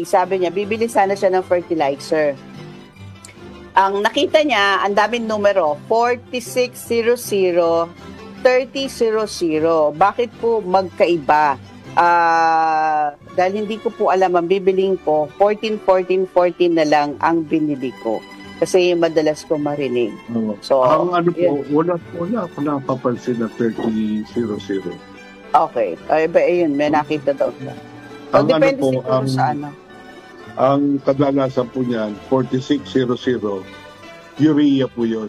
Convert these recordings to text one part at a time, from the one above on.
sabi niya, bibili sana siya ng fertilizer. Ang nakita niya, ang daming numero, 4600, 3000. Bakit po magkaiba? Dahil hindi ko po alam, ang bibiling ko, 14 na lang ang binili ko. Kasi madalas ko marinig. So, ang ano po, wala ako napapansin na 3000. Okay. Ayun, may nakita daw. So, ang depende ano po, siguro sa ano. Ang kadalasan po niyan, 4600, urea po yun.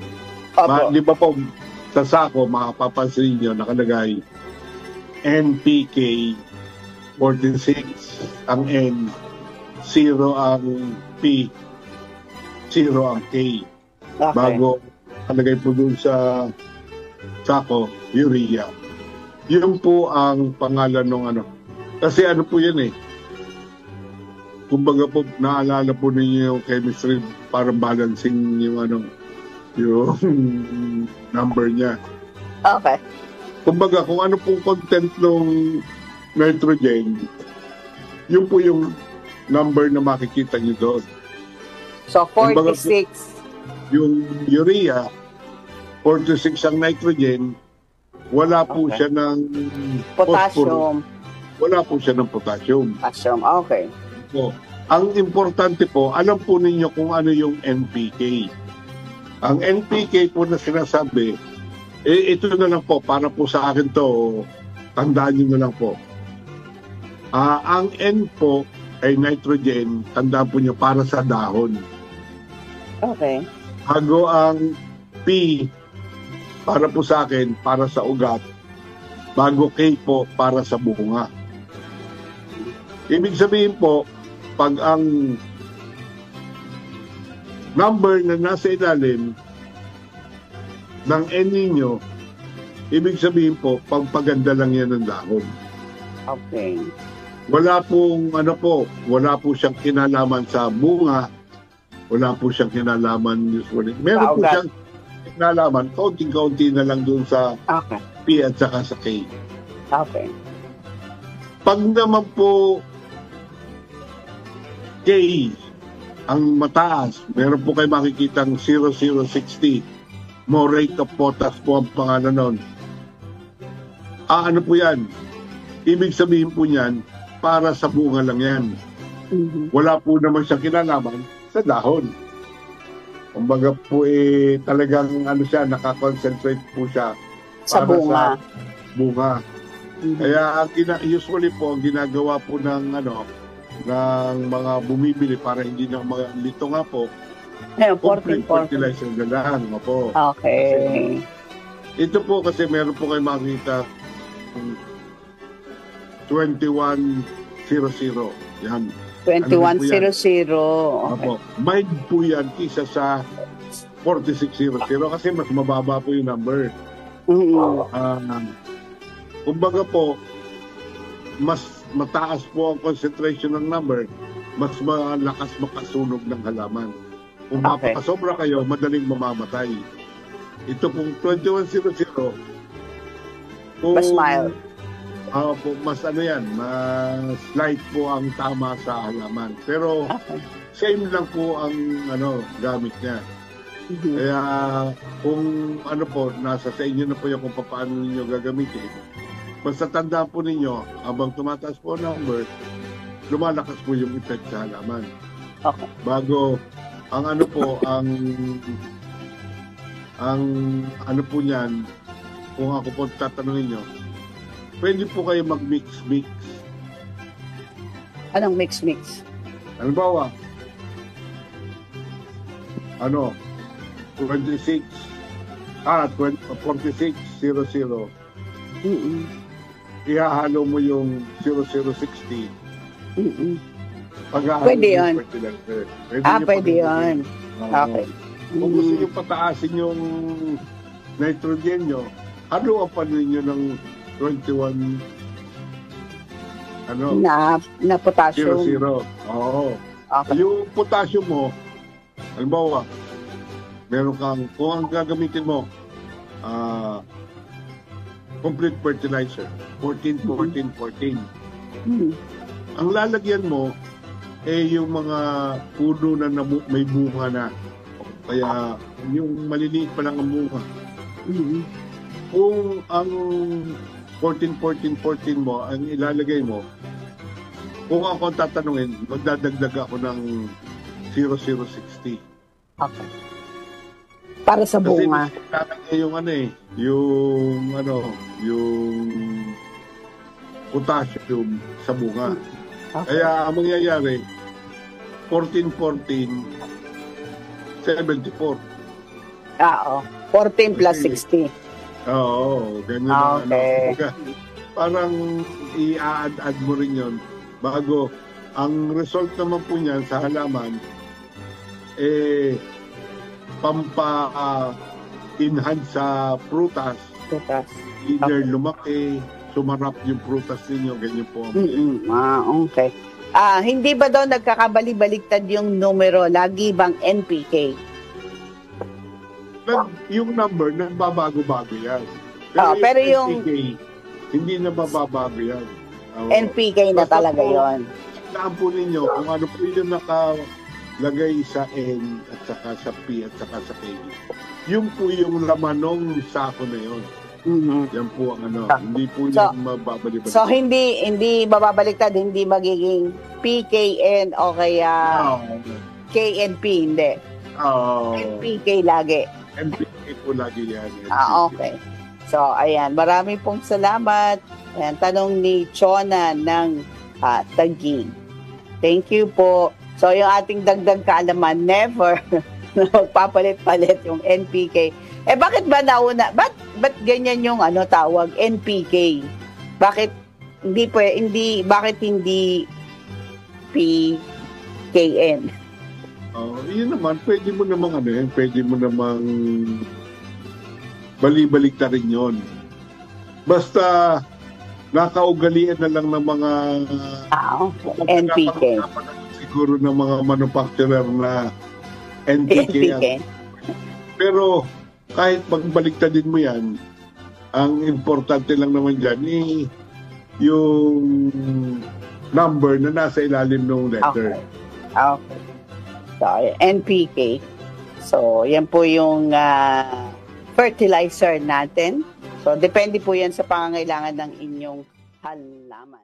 Di ba po, sa sako, makapapansin niyo, nakalagay NPK 46 ang N, 0 ang P, 0 ang K. Okay. Bago nakalagay po dun sa sako, urea. Yun po ang pangalan ng ano. Kasi ano po yan eh. Kumbaga po, naalala po ninyo yung chemistry para balancing yung ano, yung number niya. Okay. Kumbaga, kung ano pong content ng nitrogen, yun po yung number na makikita niyo doon. So, 46. Kumbaga, yung urea, 46 ang nitrogen, wala po siya ng potassium. Wala po siya ng potassium. Potassium, okay. So, ang importante po, alam po ninyo kung ano yung NPK. Ang NPK po na sinasabi, ito na lang po, para po sa akin to, tandaan nyo na lang po. Ang N po ay nitrogen, tandaan po nyo, para sa dahon. Okay. Hago ang P, para po sa akin, para sa ugat. Bago K po, para sa bunga. Ibig sabihin po, pag ang number na nasa ilalim ng N ninyo, ibig sabihin po, pagpaganda lang yan ng dahon. Okay. Wala pong, wala po siyang kinalaman sa bunga, wala po siyang kinalaman usually. Meron po siyang kinalaman, kaunting-kaunti na lang doon sa P at saka sa K. Okay. Pag naman po K, ang mataas, meron po kayo makikitang 0060. More rate of potash po ang pangalan nun. Ano po yan? Ibig sabihin po niyan, para sa bunga lang yan. Mm-hmm. Wala po naman siyang kinalaman sa dahon. Kumbaga po talagang siya, nakakonsentrate po siya sa bunga. Bunga. Mm-hmm. Kaya usually po, ang ginagawa po ng ng mga bumibili para hindi na malito nga po, complete fertilizer na lang. Po. Okay. Kasi, ito po kasi meron po kayo makikita 2100. Yan. 2100. Okay. Mild po yan kisa sa 4600 kasi mas mababa po yung number. Mm-hmm. Kumbaga po, mas mataas po ang concentration ng number, mas malakas makasunog ng halaman. Kung mapasobra kayo, madaling mamamatay. Ito pong 2100, mas mild. Mas mas light po ang tama sa halaman. Pero same lang po ang gamit niya. Mm-hmm. Kaya kung nasa sa inyo na po yung kung paano ninyo gagamitin. Basta tandaan po ninyo, habang tumataas po ang number, lumalakas po yung effect sa halaman. Okay. Bago, ang po niyan, kung ako po tatanungin nyo, pwede po kayo mag-mix-mix. Anong mix-mix? Halimbawa, 46, 4600. Mm-mm. Ihahalo mo yung 0060. Mm-mm. Pwede yun. Pwede yun. Okay. Kung gusto nyo pataasin yung nitrogen nyo, haluan pa ninyo ng 21 na potassium. 00. Oo. Okay. Yung potassium mo, halimbawa, meron kang, kung ang gagamitin mo, complete fertilizer, 14. Mm-hmm. Ang lalagyan mo, yung mga puno na may bunga na. Kaya yung maliliit pa lang ang bunga. Mhm. Kung ang 14 mo, ang ilalagay mo, kung ako tatanungin, magdadagdag ako ng 0060. Okay. Para sa bunga. Kasi yung potassium sa bunga. Okay. Kaya ang mangyayari, 14, 74. Oo. 14 plus 60. Oo, ganyan Okay. Parang i-add mo rin yun bago. Ang result naman po niyan sa halaman, pampa-enhance sa prutas. Tutas. Either lumaki, sumarap yung prutas ninyo, ganyan po. Okay. Hindi ba daw nagkakabali-baliktad yung numero? Lagi bang NPK? Yung number, nagbabago-bago yan. Pero yung NPK, hindi na mababago yan. NPK na Basta talaga po, yon. Tandaan po ninyo kung ano po yung nakalagay sa N at saka sa P at saka sa K. Yung po yung laman ng sako na yun. Yan po ang hindi po yung mababaliktad. So hindi mababaliktad, hindi magiging PKN o kaya KNP, hindi. NPK lagi. NPK po lagi yan. Okay. So, ayan. Marami pong salamat. Ayan, tanong ni Chona ng Taguig. Thank you po. So, yung ating dagdag kaalaman, never na magpapalit-palit yung NPK. Bakit ba nauna? Ba't ganyan yung tawag? NPK? Bakit bakit hindi PKN? Yun naman, pwede mo namang bali-balikta rin yun. Basta nakaugalian na lang ng mga NPK. Siguro ng mga manufacturer na NPK. Pero kahit magbaliktadin mo yan, ang importante lang naman dyan yung number na nasa ilalim ng letter. Okay. So, NPK. So, yan po yung fertilizer natin. So, depende po yan sa pangangailangan ng inyong halaman.